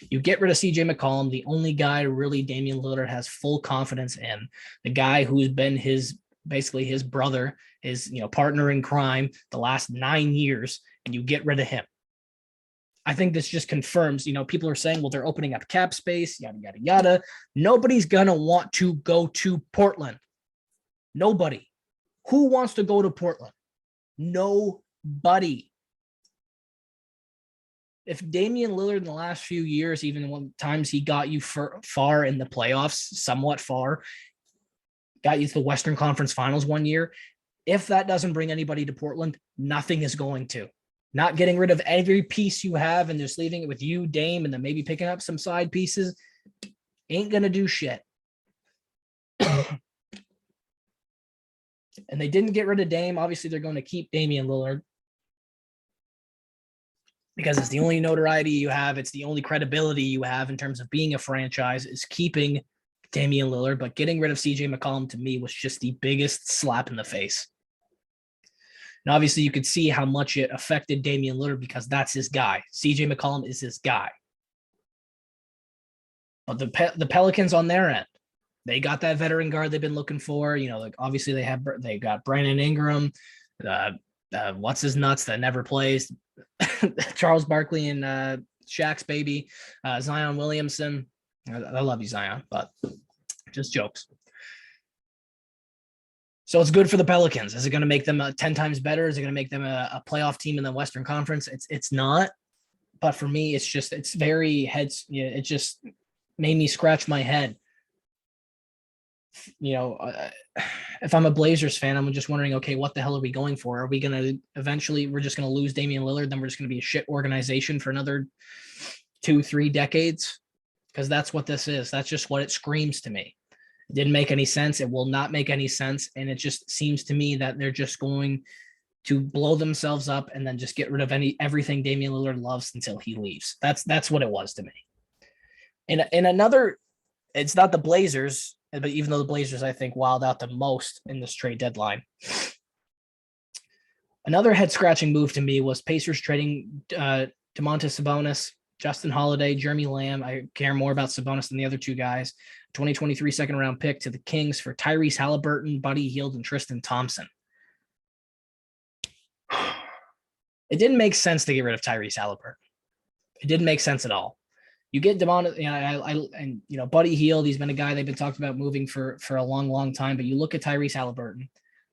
You get rid of CJ McCollum, the only guy really Damian Lillard has full confidence in, the guy who's been basically his brother, his partner in crime the last 9 years, and you get rid of him. I think this just confirms, people are saying, well, they're opening up cap space, yada, yada, yada. Nobody's going to want to go to Portland. Nobody. Who wants to go to Portland? Nobody. If Damian Lillard in the last few years, even when times he got you far in the playoffs, somewhat far, got you to the Western Conference Finals one year, if that doesn't bring anybody to Portland, nothing is going to. Not getting rid of every piece you have and just leaving it with you, Dame, and then maybe picking up some side pieces ain't going to do shit. And they didn't get rid of Dame. Obviously, they're going to keep Damian Lillard because it's the only notoriety you have. It's the only credibility you have in terms of being a franchise, is keeping Damian Lillard, but getting rid of CJ McCollum to me was just the biggest slap in the face. And obviously you could see how much it affected Damian Lillard because that's his guy. CJ McCollum is his guy. But the Pelicans on their end, they got that veteran guard they've been looking for. You know, like obviously they got Brandon Ingram, what's his nuts that never plays, Charles Barkley and Shaq's baby, Zion Williamson. I love you, Zion, but just jokes. So it's good for the Pelicans. Is it going to make them 10 times better? Is it going to make them a playoff team in the Western Conference? It's not. But for me, it's very heads. You know, it just made me scratch my head. You know, if I'm a Blazers fan, I'm just wondering, okay, what the hell are we going for? Are we going to eventually, we're just going to lose Damian Lillard, then we're just going to be a shit organization for another 2-3 decades? Because that's what this is. That's just what it screams to me. It didn't make any sense. It will not make any sense. And it just seems to me that they're just going to blow themselves up and then just get rid of everything Damian Lillard loves until he leaves. That's what it was to me. And another, it's not the Blazers, but even though the Blazers, I think, wilded out the most in this trade deadline. Another head-scratching move to me was Pacers trading Domantas Sabonis, Justin Holiday, Jeremy Lamb. I care more about Sabonis than the other two guys. 2023 second-round pick to the Kings for Tyrese Halliburton, Buddy Hield, and Tristan Thompson. It didn't make sense to get rid of Tyrese Halliburton. It didn't make sense at all. You get Demontis, you know, Buddy Hield. He's been a guy they've been talking about moving for a long, long time. But you look at Tyrese Halliburton,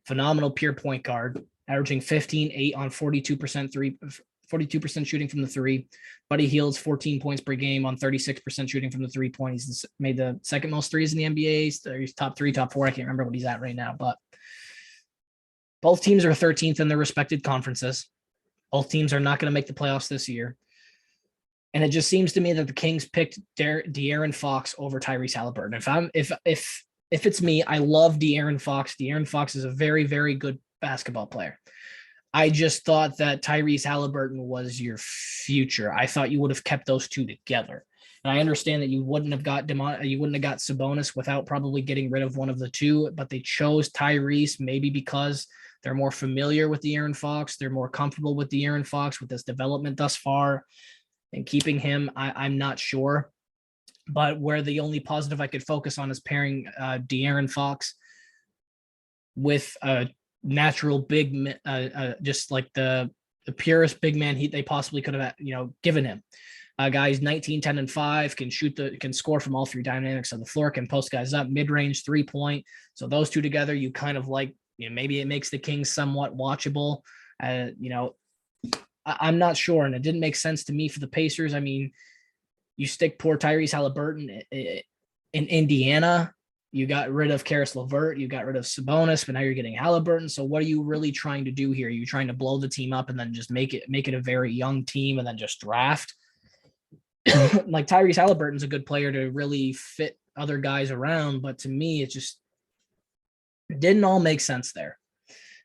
phenomenal pure point guard, averaging 15-8 on 42% shooting from the three. Buddy Hield's 14 points per game on 36% shooting from the 3-point. He's made the second most threes in the NBA. He's top 3, top 4. I can't remember what he's at right now, but both teams are 13th in their respected conferences. Both teams are not going to make the playoffs this year. And it just seems to me that the Kings picked De'Aaron Fox over Tyrese Halliburton. If it's me, I love De'Aaron Fox. De'Aaron Fox is a very, very good basketball player. I just thought that Tyrese Halliburton was your future. I thought you would have kept those two together. And I understand that you wouldn't have got Sabonis without probably getting rid of one of the two, but they chose Tyrese maybe because they're more familiar with De'Aaron Fox. They're more comfortable with De'Aaron Fox with his development thus far. And keeping him, I'm not sure. But where the only positive I could focus on is pairing De'Aaron Fox with a natural big, just like the purest big man they possibly could have, given him. Guys 19, 10, and 5 can score from all three dynamics of the floor, can post guys up, mid-range, 3-point. So those two together, you kind of like, maybe it makes the Kings somewhat watchable. I'm not sure, and it didn't make sense to me for the Pacers. I mean, you stick poor Tyrese Halliburton in Indiana. You got rid of Karis LeVert. You got rid of Sabonis, but now you're getting Halliburton. So what are you really trying to do here? Are you trying to blow the team up and then just make it a very young team and then just draft? Like Tyrese Halliburton's a good player to really fit other guys around, but to me, it didn't all make sense there.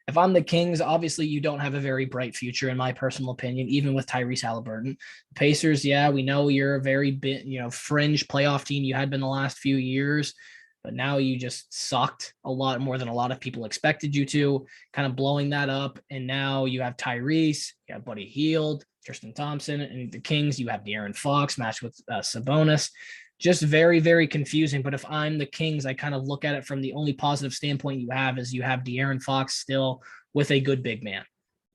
If I'm the Kings, obviously you don't have a very bright future, in my personal opinion, even with Tyrese Halliburton. Pacers, yeah, we know you're a very bit, fringe playoff team. You had been the last few years, but now you just sucked a lot more than a lot of people expected you to, kind of blowing that up. And now you have Tyrese, you have Buddy Hield, Tristan Thompson, and the Kings, you have De'Aaron Fox matched with Sabonis. Just very, very confusing. But if I'm the Kings, I kind of look at it from the only positive standpoint you have is you have De'Aaron Fox still with a good big man.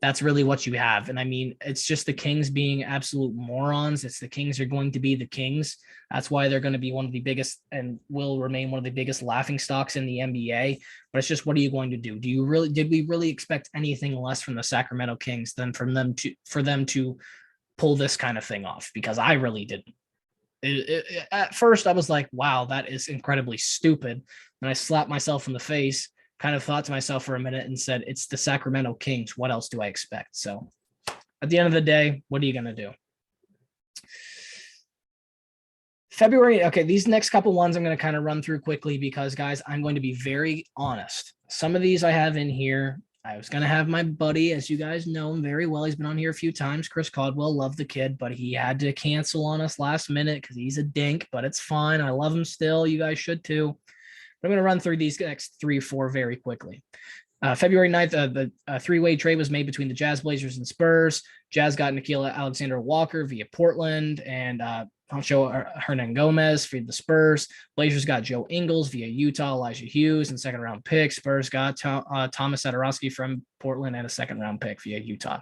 That's really what you have. And I mean, it's just the Kings being absolute morons. It's the Kings are going to be the Kings. That's why they're going to be one of the biggest and will remain one of the biggest laughing stocks in the NBA. But it's just, what are you going to do? Did we really expect anything less from the Sacramento Kings than for them to pull this kind of thing off? Because I really didn't. At first I was like, wow, that is incredibly stupid. And I slapped myself in the face, kind of thought to myself for a minute and said, it's the Sacramento Kings. What else do I expect? So at the end of the day, what are you going to do? February. Okay. These next couple ones I'm going to kind of run through quickly because, guys, I'm going to be very honest. Some of these I have in here, I was going to have my buddy, as you guys know him very well. He's been on here a few times. Chris Caldwell, love the kid, but he had to cancel on us last minute because he's a dink, but it's fine. I love him still. You guys should too. But I'm going to run through these next 3-4 very quickly. February 9th, the three-way trade was made between the Jazz, Blazers, and Spurs. Jazz got Nickeil Alexander-Walker via Portland and Juancho Hernan-Gomez for the Spurs. Blazers got Joe Ingles via Utah, Elijah Hughes, and second-round pick. Spurs got Thomas Satoransky from Portland and a second-round pick via Utah.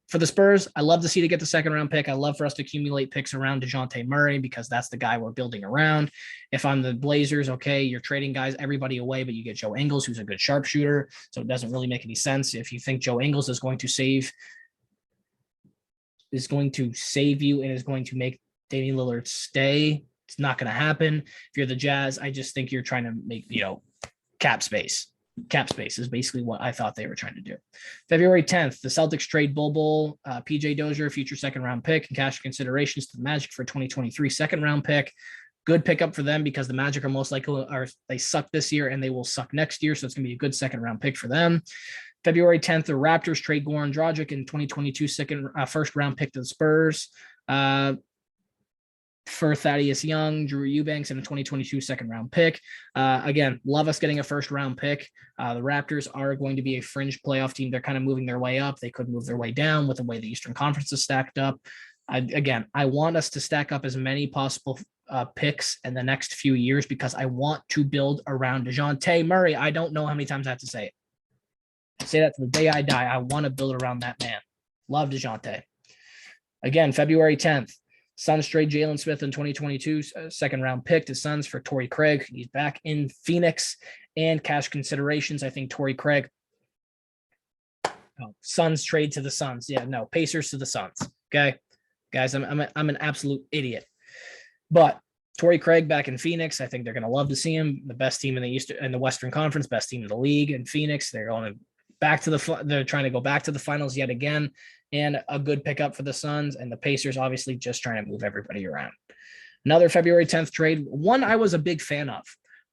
For the Spurs, I love to see to get the second-round pick. I love for us to accumulate picks around DeJounte Murray because that's the guy we're building around. If I'm the Blazers, okay, you're trading guys, everybody away, but you get Joe Ingles, who's a good sharpshooter, so it doesn't really make any sense. If you think Joe Ingles is going to save you and is going to make Damian Lillard stay, it's not going to happen. If you're the Jazz, I just think you're trying to make, cap space. Cap space is basically what I thought they were trying to do. February 10th, the Celtics trade Bol, PJ Dozier, future second-round pick, and cash considerations to the Magic for 2023 second-round pick. Good pickup for them because the Magic are most likely they suck this year and they will suck next year, so it's going to be a good second-round pick for them. February 10th, the Raptors trade Goran Dragic in 2022 first-round pick to the Spurs. For Thaddeus Young, Drew Eubanks, and a 2022 second-round pick. Again, love us getting a first-round pick. The Raptors are going to be a fringe playoff team. They're kind of moving their way up. They could move their way down with the way the Eastern Conference is stacked up. I want us to stack up as many possible picks in the next few years because I want to build around DeJounte Murray. I don't know how many times I have to say it. I say that to the day I die. I want to build around that man. Love DeJounte. Again, February 10th. Suns trade Jalen Smith in 2022 second-round pick to Suns for Torrey Craig. He's back in Phoenix and cash considerations. I think Torrey Craig. Suns trade to the Suns. Yeah, no, Pacers to the Suns. Okay, guys, I'm an absolute idiot. But Torrey Craig back in Phoenix. I think they're going to love to see him. The best team in the Western Conference, best team in the league in Phoenix. They're going they're trying to go back to the finals yet again. And a good pickup for the Suns, and the Pacers obviously just trying to move everybody around. Another February 10th trade, one I was a big fan of.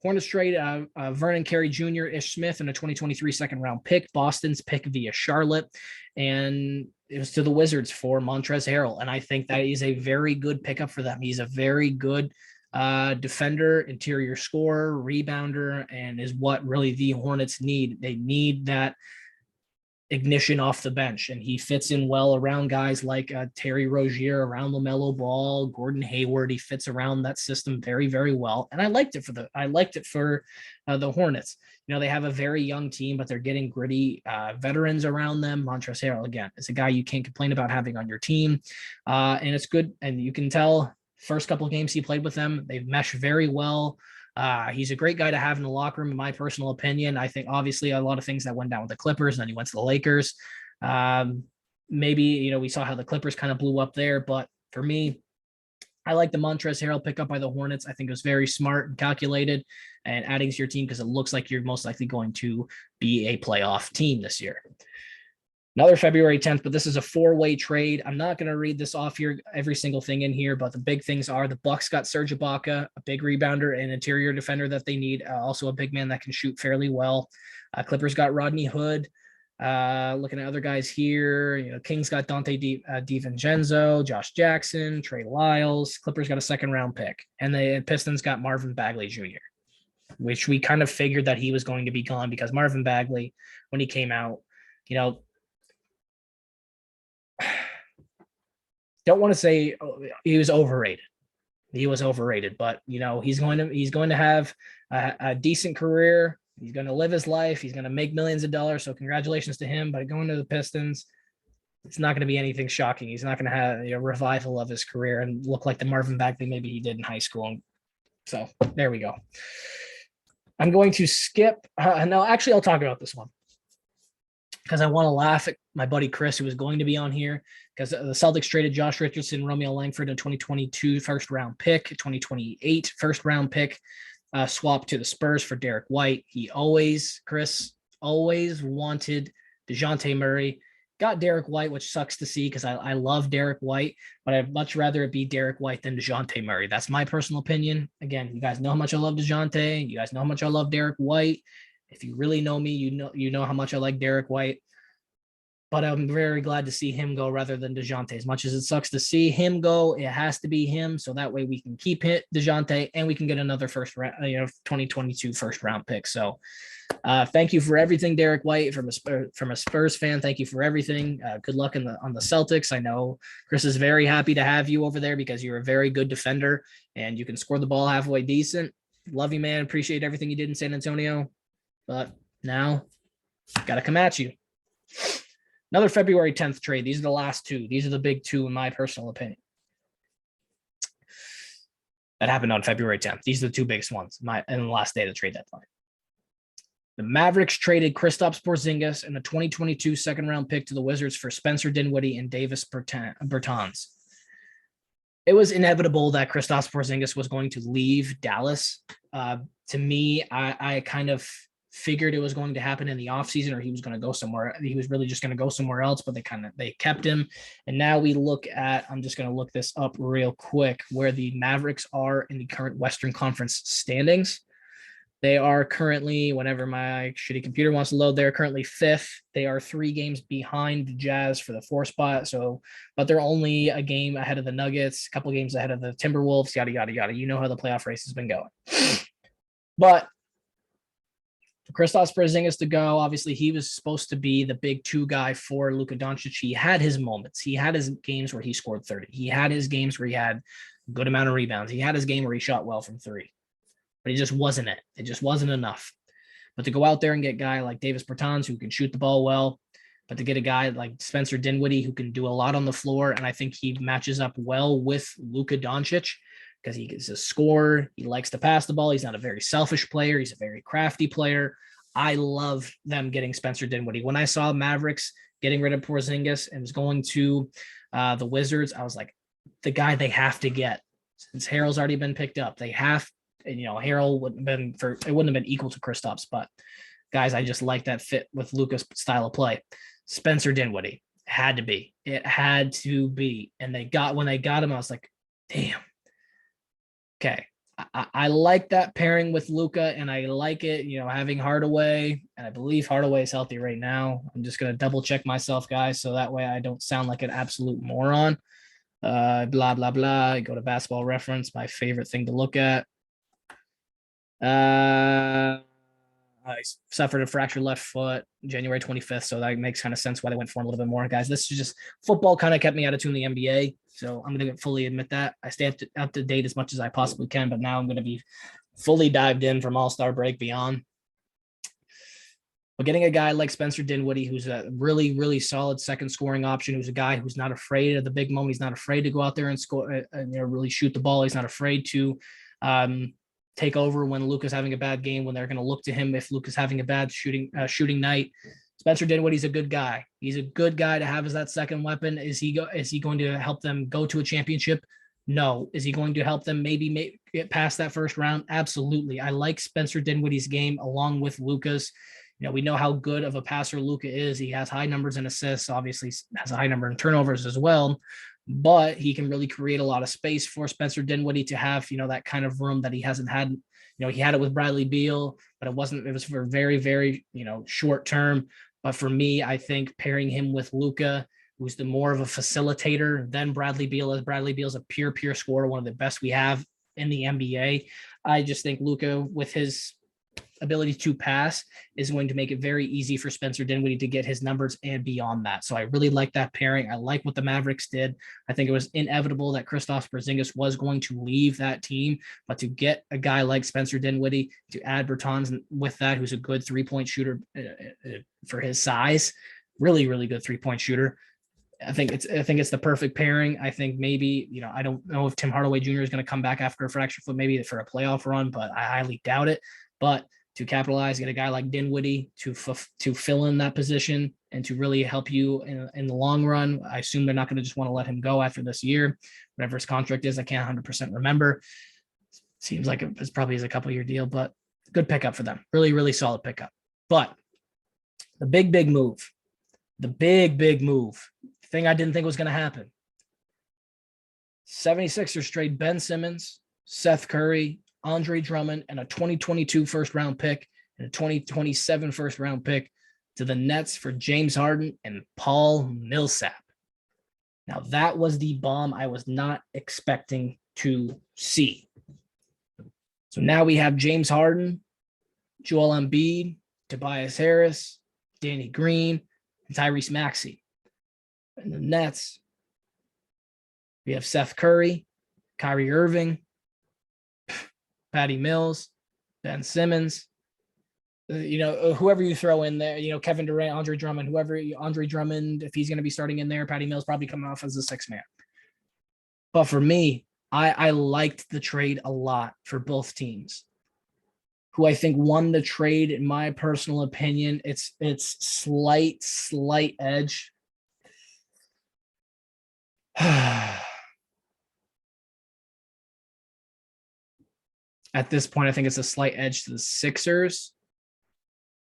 Hornets trade Vernon Carey Jr., Ish Smith, and a 2023 second-round pick, Boston's pick via Charlotte, and it was to the Wizards for Montrezl Harrell, and I think that is a very good pickup for them. He's a very good defender, interior scorer, rebounder, and is what really the Hornets need. They need that ignition off the bench, and he fits in well around guys like Terry Rozier, around LaMelo Ball, Gordon Hayward. He fits around that system very, very well, and I liked it for the Hornets. They have a very young team, but they're getting gritty veterans around them. Montrezl Harrell, again, is a guy you can't complain about having on your team, and it's good. And you can tell first couple of games he played with them, they've meshed very well. He's a great guy to have in the locker room, in my personal opinion. I think obviously a lot of things that went down with the Clippers, and then he went to the Lakers. Maybe, we saw how the Clippers kind of blew up there, but for me, I like the Montrezl Harrell pickup by the Hornets. I think it was very smart and calculated and adding to your team because it looks like you're most likely going to be a playoff team this year. Another February 10th, but this is a four-way trade. I'm not going to read this off here, every single thing in here, but the big things are the Bucks got Serge Ibaka, a big rebounder and interior defender that they need, also a big man that can shoot fairly well. Clippers got Rodney Hood. Looking at other guys here, Kings got Dante DiVincenzo, Josh Jackson, Trey Lyles. Clippers got a second-round pick, and the Pistons got Marvin Bagley Jr., which we kind of figured that he was going to be gone because Marvin Bagley, when he came out, don't want to say he was overrated. He was overrated, but he's going to have a decent career. He's going to live his life. He's going to make millions of dollars. So congratulations to him. But going to the Pistons, it's not going to be anything shocking. He's not going to have a revival of his career and look like the Marvin Bagley maybe he did in high school. So there we go. I'm going to skip. No, actually, I'll talk about this one because I want to laugh at my buddy Chris, who was going to be on here, because the Celtics traded Josh Richardson, Romeo Langford, a 2022 first-round pick, 2028 first-round pick, swap to the Spurs for Derek White. Chris always wanted DeJounte Murray. Got Derek White, which sucks to see because I love Derek White, but I'd much rather it be Derek White than DeJounte Murray. That's my personal opinion. Again, you guys know how much I love DeJounte. You guys know how much I love Derek White. If you really know me, you know how much I like Derek White. But I'm very glad to see him go rather than DeJounte. As much as it sucks to see him go, it has to be him. So that way we can keep DeJounte and we can get another first round, 2022 first round pick. So thank you for everything, Derek White, from a Spurs fan. Thank you for everything. Good luck on the Celtics. I know Chris is very happy to have you over there because you're a very good defender and you can score the ball halfway decent. Love you, man. Appreciate everything you did in San Antonio. But now, got to come at you. Another February 10th trade. These are the last two. These are the big two, in my personal opinion. That happened on February 10th. These are the two biggest ones in the last day of the trade deadline. The Mavericks traded Kristaps Porzingis and a 2022 second-round pick to the Wizards for Spencer Dinwiddie and Davis Bertans. It was inevitable that Kristaps Porzingis was going to leave Dallas. To me, I kind of figured it was going to happen in the offseason, or he was going to go somewhere. He was really just going to go somewhere else, but they kept him. And now we look at, I'm just going to look this up real quick, where the Mavericks are in the current Western Conference standings. They are currently, whenever my shitty computer wants to load, they're currently 5th. They are 3 games behind the Jazz for the 4th spot. So, but they're only a game ahead of the Nuggets, a couple games ahead of the Timberwolves, yada, yada, yada. You know how the playoff race has been going. But for Kristaps Porzingis to go, obviously he was supposed to be the big 2 guy for Luka Doncic. He had his moments. He had his games where he scored 30. He had his games where he had a good amount of rebounds. He had his game where he shot well from 3. But he just wasn't it. It just wasn't enough. But to go out there and get a guy like Davis Bertans who can shoot the ball well, but to get a guy like Spencer Dinwiddie who can do a lot on the floor, and I think he matches up well with Luka Doncic because he is a scorer. He likes to pass the ball. He's not a very selfish player. He's a very crafty player. I love them getting Spencer Dinwiddie. When I saw Mavericks getting rid of Porzingis and was going to the Wizards, I was like, the guy they have to get. Since Harrell's already been picked up, they have. And, Harrell wouldn't have been equal to Kristaps, but guys, I just like that fit with Luka's style of play. Spencer Dinwiddie had to be. It had to be. And when they got him, I was like, damn. Okay. I like that pairing with Luka, and I like it, having Hardaway, and I believe Hardaway is healthy right now. I'm just going to double check myself, guys, so that way I don't sound like an absolute moron. Blah, blah, blah. I go to Basketball Reference, my favorite thing to look at. I suffered a fractured left foot January 25th, so that makes kind of sense why they went for him a little bit more. Guys, this is just football kind of kept me out of tune in the NBA, so I'm going to fully admit that. I stay up to date as much as I possibly can, but now I'm going to be fully dived in from All-Star break beyond. But getting a guy like Spencer Dinwiddie, who's a really, really solid second scoring option, who's a guy who's not afraid of the big moment. He's not afraid to go out there and score and really shoot the ball. He's not afraid to take over when Luka's having a bad game, when they're going to look to him if Luka's having a bad shooting night. Spencer Dinwiddie's a good guy. He's a good guy to have as that second weapon. Is he going to help them go to a championship? No. Is he going to help them maybe get past that first round? Absolutely. I like Spencer Dinwiddie's game along with Luka's. We know how good of a passer Luka is. He has high numbers in assists, obviously has a high number in turnovers as well, but he can really create a lot of space for Spencer Dinwiddie to have, that kind of room that he hasn't had. He had it with Bradley Beal, but it was for very, very, short term. But for me, I think pairing him with Luka, who's the more of a facilitator than Bradley Beal is. Bradley Beal is a pure scorer, one of the best we have in the NBA. I just think Luka, with his ability to pass, is going to make it very easy for Spencer Dinwiddie to get his numbers and beyond that. So I really like that pairing. I like what the Mavericks did. I think it was inevitable that Kristaps Porzingis was going to leave that team, but to get a guy like Spencer Dinwiddie, to add Bertans with that, who's a good 3-point shooter for his size, really, really good 3-point shooter. I think it's the perfect pairing. I think maybe, I don't know if Tim Hardaway Jr. is going to come back after a fractured foot, maybe for a playoff run, but I highly doubt it. But to capitalize, get a guy like Dinwiddie to fill in that position and to really help you in the long run. I assume they're not going to just want to let him go after this year, whatever his contract is. I can't 100% remember. Seems like it's probably a couple-year deal, but good pickup for them. Really, really solid pickup. But the big move, the thing I didn't think was going to happen. 76ers trade Ben Simmons, Seth Curry, Andre Drummond, and a 2022 first-round pick and a 2027 first-round pick to the Nets for James Harden and Paul Millsap. Now, that was the bomb I was not expecting to see. So now we have James Harden, Joel Embiid, Tobias Harris, Danny Green, and Tyrese Maxey. And the Nets, we have Seth Curry, Kyrie Irving, Patty Mills, Ben Simmons, whoever you throw in there, Kevin Durant, Andre Drummond, Andre Drummond, if he's going to be starting in there, Patty Mills probably coming off as a sixth man. But for me, I liked the trade a lot for both teams. Who I think won the trade, in my personal opinion, it's slight edge. At this point, I think it's a slight edge to the Sixers.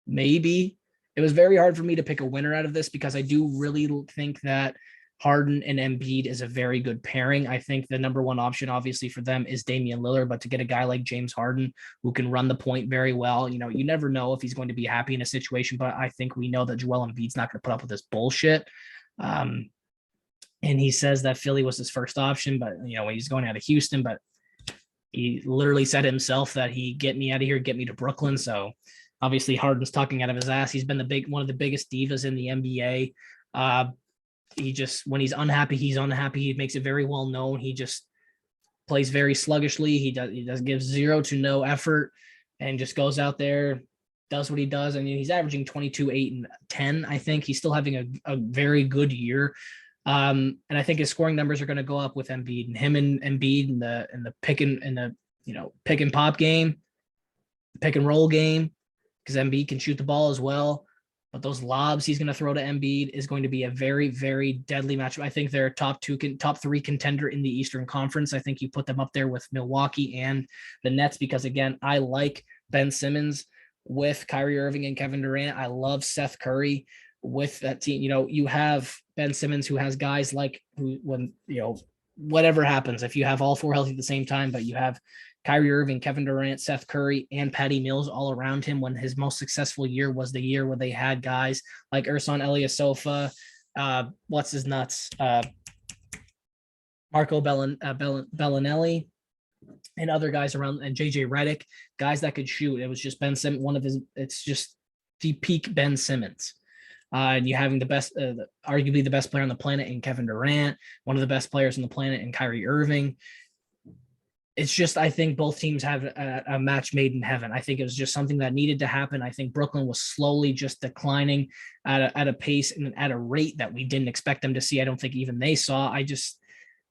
Maybe. It was very hard for me to pick a winner out of this because I do really think that Harden and Embiid is a very good pairing. I think the number one option, obviously, for them is Damian Lillard, but to get a guy like James Harden who can run the point very well, you never know if he's going to be happy in a situation, but I think we know that Joel Embiid's not going to put up with this bullshit. And he says that Philly was his first option, but, when he's going out of Houston, but he literally said himself that get me out of here, get me to Brooklyn. So obviously Harden's talking out of his ass. He's been one of the biggest divas in the NBA. When he's unhappy, he's unhappy. He makes it very well known. He just plays very sluggishly. He does give zero to no effort and just goes out there, does what he does. And he's averaging 22, 8, and 10. I think he's still having a very good year. And I think his scoring numbers are going to go up with Embiid, and him and Embiid in the pick and pop game, pick and roll game, because Embiid can shoot the ball as well. But those lobs he's going to throw to Embiid is going to be a very, very deadly matchup. I think they're top 3 contender in the Eastern Conference. I think you put them up there with Milwaukee and the Nets because, again, I like Ben Simmons with Kyrie Irving and Kevin Durant. I love Seth Curry with that team. You have Ben Simmons who has guys like whatever happens, if you have all four healthy at the same time, but you have Kyrie Irving, Kevin Durant, Seth Curry, and Patty Mills all around him when his most successful year was the year where they had guys like Ersan Ilyasova, what's his nuts, Marco Bellinelli, and other guys around, and JJ Redick, guys that could shoot. It was just Ben Simmons, it's just the peak Ben Simmons. And you having the best, arguably the best player on the planet in Kevin Durant, one of the best players on the planet in Kyrie Irving. It's just, I think both teams have a match made in heaven. I think it was just something that needed to happen. I think Brooklyn was slowly just declining at a pace and at a rate that we didn't expect them to see. I don't think even they saw.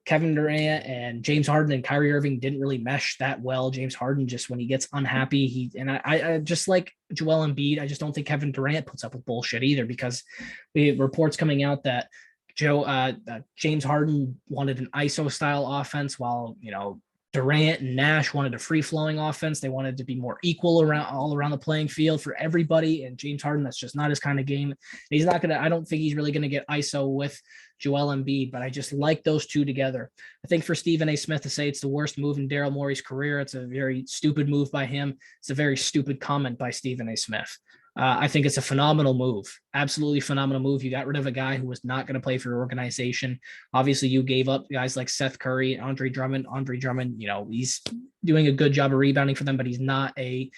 Kevin Durant and James Harden and Kyrie Irving didn't really mesh that well. James Harden, just when he gets unhappy, I just like Joel Embiid. I just don't think Kevin Durant puts up with bullshit either, because we have reports coming out that James Harden wanted an ISO style offense, while Durant and Nash wanted a free-flowing offense. They wanted to be more equal all around the playing field for everybody. And James Harden, that's just not his kind of game. I don't think he's really going to get ISO with Joel Embiid, but I just like those two together. I think for Stephen A. Smith to say it's the worst move in Daryl Morey's career, it's a very stupid move by him. It's a very stupid comment by Stephen A. Smith. I think it's a phenomenal move, absolutely phenomenal move. You got rid of a guy who was not going to play for your organization. Obviously, you gave up guys like Seth Curry, Andre Drummond. He's doing a good job of rebounding for them, but he's not a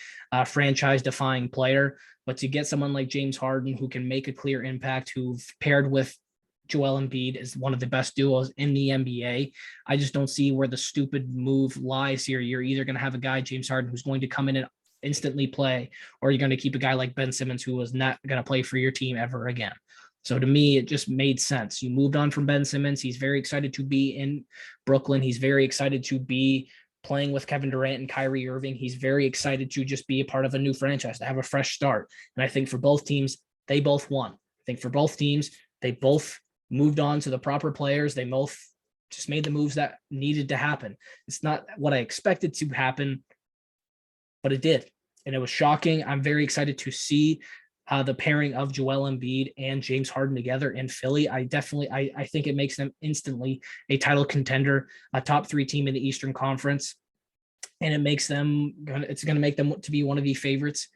franchise-defying player. But to get someone like James Harden who can make a clear impact, who've paired with Joel Embiid is one of the best duos in the NBA. I just don't see where the stupid move lies here. You're either going to have a guy, James Harden, who's going to come in and instantly play, or you're going to keep a guy like Ben Simmons who was not going to play for your team ever again. So to me, it just made sense. You moved on from Ben Simmons. He's very excited to be in Brooklyn. He's very excited to be playing with Kevin Durant and Kyrie Irving. He's very excited to just be a part of a new franchise, to have a fresh start. And I think for both teams, they both won. I think for both teams, they both moved on to the proper players. They both just made the moves that needed to happen. It's not what I expected to happen, but it did. And it was shocking. I'm very excited to see the pairing of Joel Embiid and James Harden together in Philly. I think it makes them instantly a title contender, a top 3 team in the Eastern Conference. And it's going to make them to be one of the favorites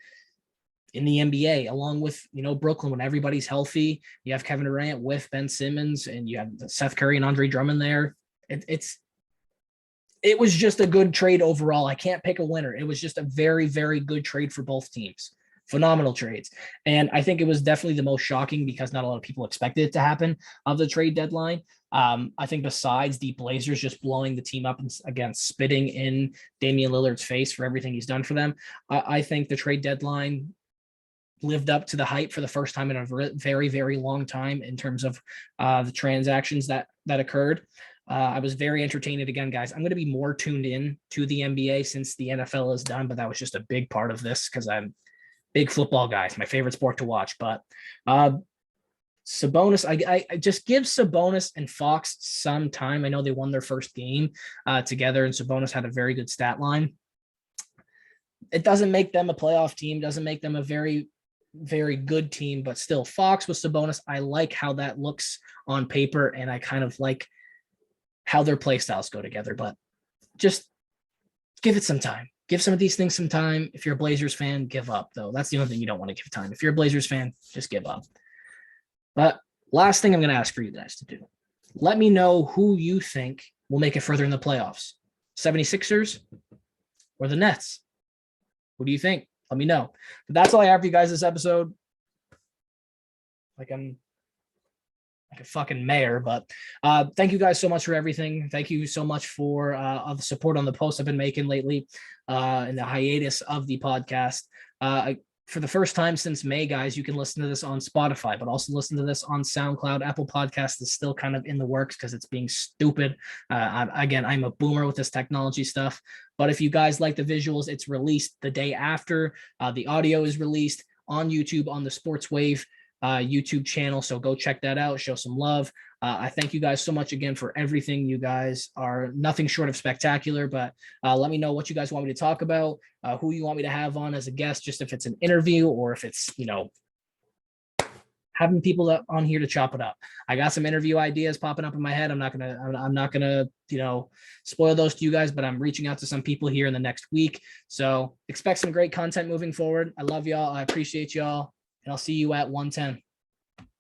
in the NBA, along with, Brooklyn, when everybody's healthy. You have Kevin Durant with Ben Simmons, and you have Seth Curry and Andre Drummond there. It was just a good trade overall. I can't pick a winner. It was just a very, very good trade for both teams. Phenomenal trades. And I think it was definitely the most shocking because not a lot of people expected it to happen of the trade deadline. I think besides the Blazers just blowing the team up and, again, spitting in Damian Lillard's face for everything he's done for them, I think the trade deadline lived up to the hype for the first time in a very, very long time in terms of the transactions that occurred. I was very entertained again, guys. I'm going to be more tuned in to the NBA since the NFL is done, but that was just a big part of this because I'm big football guy. It's my favorite sport to watch. But Sabonis, I just give Sabonis and Fox some time. I know they won their first game together, and Sabonis had a very good stat line. It doesn't make them a playoff team, doesn't make them a very, very good team, but still, Fox with Sabonis, I like how that looks on paper, and I kind of like how their play styles go together. But just give it some time. Give some of these things some time. If you're a Blazers fan, give up, though. That's the only thing you don't want to give time. If you're a Blazers fan, just give up. But last thing I'm going to ask for you guys to do, let me know who you think will make it further in the playoffs. 76ers or the Nets? Who do you think? Let me know. But that's all I have for you guys this episode. I'm like a fucking mayor, but thank you guys so much for everything. Thank you so much for the support on the posts I've been making lately in the hiatus of the podcast. For the first time since May, guys, you can listen to this on Spotify, but also listen to this on SoundCloud. Apple Podcast is still kind of in the works because it's being stupid. I'm a boomer with this technology stuff, but if you guys like the visuals, it's released the day after. The audio is released on YouTube on the Sports Wave YouTube channel. So go check that out. Show some love. I thank you guys so much again for everything. You guys are nothing short of spectacular, but let me know what you guys want me to talk about, who you want me to have on as a guest, just if it's an interview or if it's, having people on here to chop it up. I got some interview ideas popping up in my head. I'm not gonna, spoil those to you guys, but I'm reaching out to some people here in the next week. So expect some great content moving forward. I love y'all. I appreciate y'all. And I'll see you at 110.